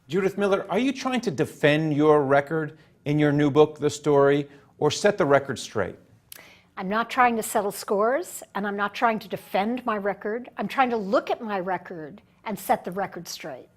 Judith Miller, are you trying to defend your record in your new book, The Story, or set the record straight? I'm not trying to settle scores, and I'm not trying to defend my record. I'm trying to look at my record and set the record straight.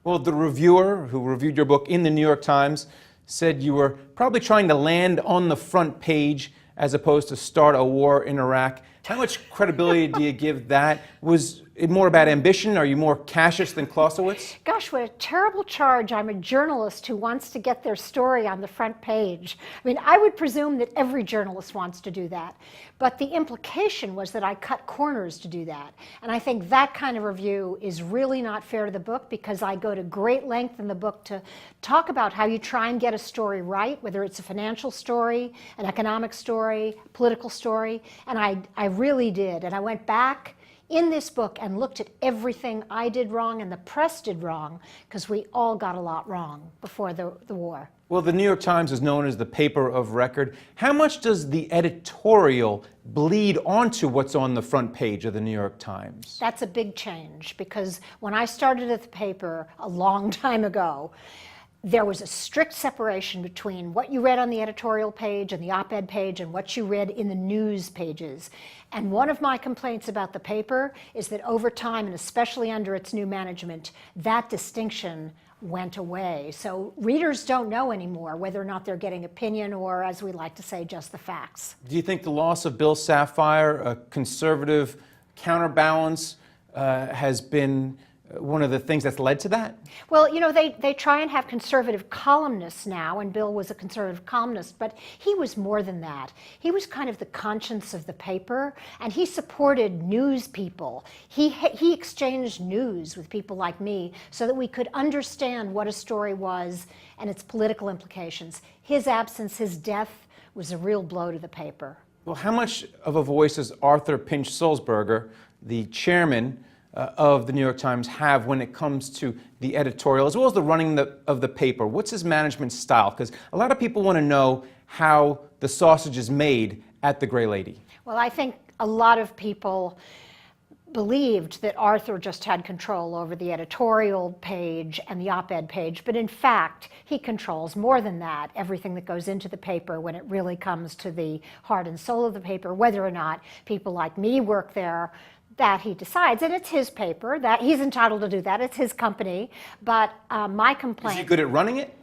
Well, the reviewer who reviewed your book in the New York Times said you were probably trying to land on the front page as opposed to start a war in Iraq. How much credibility do you give that? Was it more about ambition? Are you more Cassius than Clausewitz? Gosh, what a terrible charge. I'm a journalist who wants to get their story on the front page. I mean, I would presume that every journalist wants to do that. But the implication was that I cut corners to do that. And I think that kind of review is really not fair to the book, because I go to great length in the book to talk about how you try and get a story right, whether it's a financial story, an economic story, political story. And I really did. And I went back in this book and looked at everything I did wrong and the press did wrong, because we all got a lot wrong before the war. Well, the New York Times is known as the paper of record. How much does the editorial bleed onto what's on the front page of the New York Times? That's a big change, because when I started at the paper a long time ago, there was a strict separation between what you read on the editorial page and the op-ed page and what you read in the news pages. And one of my complaints about the paper is that over time, and especially under its new management, that distinction went away. So readers don't know anymore whether or not they're getting opinion or, as we like to say, just the facts. Do you think the loss of Bill Safire, a conservative counterbalance, has been one of the things that's led to that? Well, you know, they try and have conservative columnists now, and Bill was a conservative columnist, but he was more than that. He was kind of the conscience of the paper, and he supported news people. He exchanged news with people like me so that we could understand what a story was and its political implications. His absence, his death, was a real blow to the paper. Well, how much of a voice does Arthur Pinch Sulzberger, the chairman of the New York Times, have when it comes to the editorial, as well as the running of the paper? What's his management style? Because a lot of people want to know how the sausage is made at the Gray Lady. Well, I think a lot of people believed that Arthur just had control over the editorial page and the op-ed page, but in fact, he controls more than that, everything that goes into the paper when it really comes to the heart and soul of the paper, whether or not people like me work there. That he decides, and it's his paper, that he's entitled to do that, it's his company, but my complaint... Is he good at running it?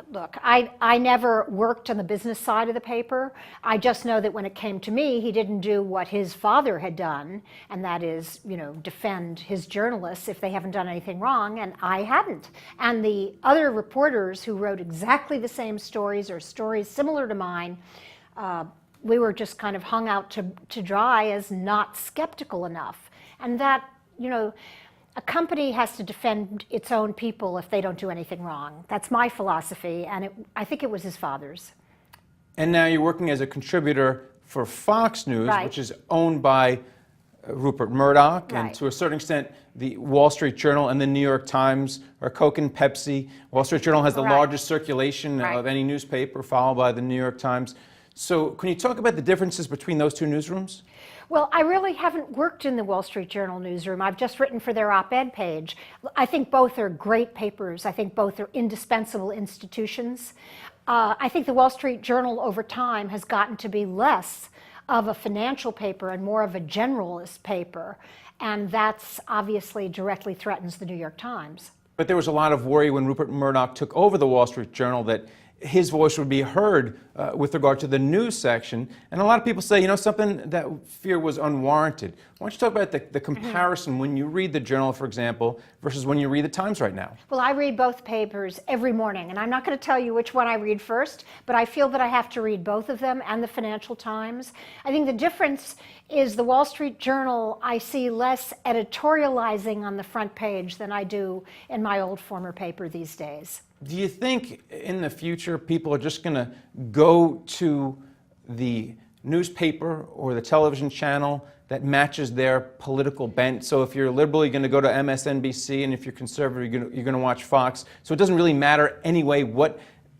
Look, I never worked on the business side of the paper. I just know that when it came to me, he didn't do what his father had done, and that is, you know, defend his journalists if they haven't done anything wrong, and I hadn't. And the other reporters who wrote exactly the same stories or stories similar to mine, we were just kind of hung out to dry as not skeptical enough. And that, you know, a company has to defend its own people if they don't do anything wrong. That's my philosophy, and I think it was his father's. And now you're working as a contributor for Fox News, Right. which is owned by Rupert Murdoch, Right. and to a certain extent, the Wall Street Journal and the New York Times are Coke and Pepsi. Wall Street Journal has the Right. largest circulation Right. of any newspaper, followed by the New York Times. So can you talk about the differences between those two newsrooms? Well, I really haven't worked in the Wall Street Journal newsroom. I've just written for their op-ed page. I think both are great papers. I think both are indispensable institutions. I think the Wall Street Journal over time has gotten to be less of a financial paper and more of a generalist paper. And that's obviously directly threatens the New York Times. But there was a lot of worry when Rupert Murdoch took over the Wall Street Journal that his voice would be heard with regard to the news section. And a lot of people say, you know, something, that fear was unwarranted. Why don't you talk about the comparison when you read the Journal, for example, versus when you read the Times right now? Well, I read both papers every morning, and I'm not going to tell you which one I read first, but I feel that I have to read both of them and the Financial Times. I think the difference is the Wall Street Journal, I see less editorializing on the front page than I do in my old former paper these days. Do you think in the future people are just going to go to the newspaper or the television channel that matches their political bent? So if you're liberal, you're going to go to MSNBC, and if you're conservative, you're going to watch Fox. So it doesn't really matter anyway what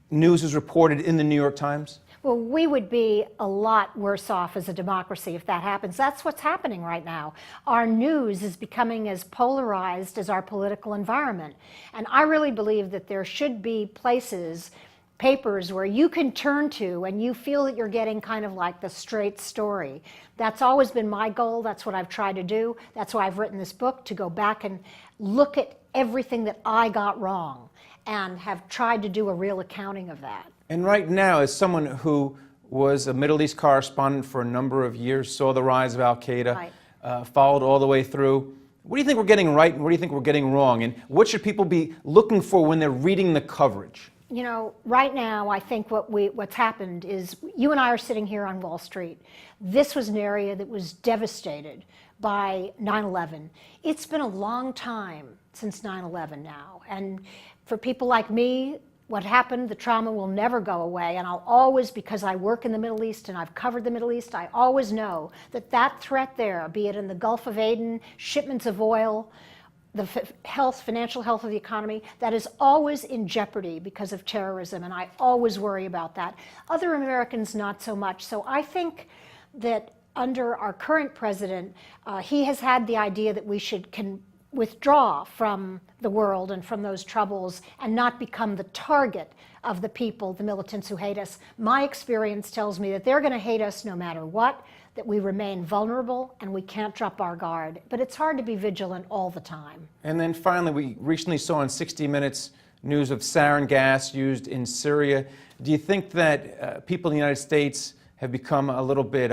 news is reported in the New York Times? Well, we would be a lot worse off as a democracy if that happens. That's what's happening right now. Our news is becoming as polarized as our political environment. And I really believe that there should be places, papers where you can turn to and you feel that you're getting kind of like the straight story. That's always been my goal. That's what I've tried to do. That's why I've written this book, to go back and look at everything that I got wrong and have tried to do a real accounting of that. And right now, as someone who was a Middle East correspondent for a number of years, saw the rise of Al-Qaeda, Right. Followed all the way through, what do you think we're getting right and what do you think we're getting wrong? And what should people be looking for when they're reading the coverage? You know, right now, I think what's happened is, you and I are sitting here on Wall Street. This was an area that was devastated by 9/11. It's been a long time since 9/11 now. And for people like me, what happened, the trauma will never go away. And I'll always, because I work in the Middle East and I've covered the Middle East, I always know that that threat there, be it in the Gulf of Aden, shipments of oil, the financial health of the economy, that is always in jeopardy because of terrorism, and I always worry about that. Other Americans, not so much. So I think that under our current president, he has had the idea that we can withdraw from the world and from those troubles and not become the target of the people, the militants who hate us. My experience tells me that they're going to hate us no matter what, that we remain vulnerable and we can't drop our guard. But it's hard to be vigilant all the time. And then finally, we recently saw on 60 Minutes news of sarin gas used in Syria. Do you think that people in the United States have become a little bit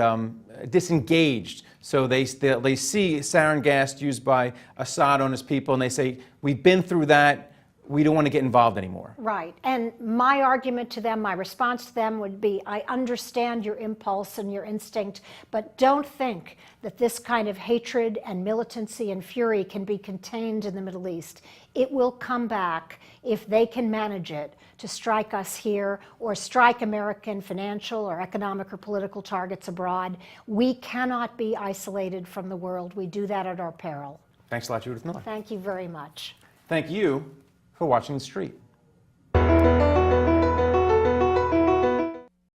disengaged? So they see sarin gas used by Assad on his people and they say, we've been through that, we don't want to get involved anymore. Right. And my argument to them, my response to them would be, I understand your impulse and your instinct, but don't think that this kind of hatred and militancy and fury can be contained in the Middle East. It will come back if they can manage it to strike us here or strike American financial or economic or political targets abroad. We cannot be isolated from the world. We do that at our peril. Thanks a lot, Judith Miller. Thank you very much. Thank you for watching The Street.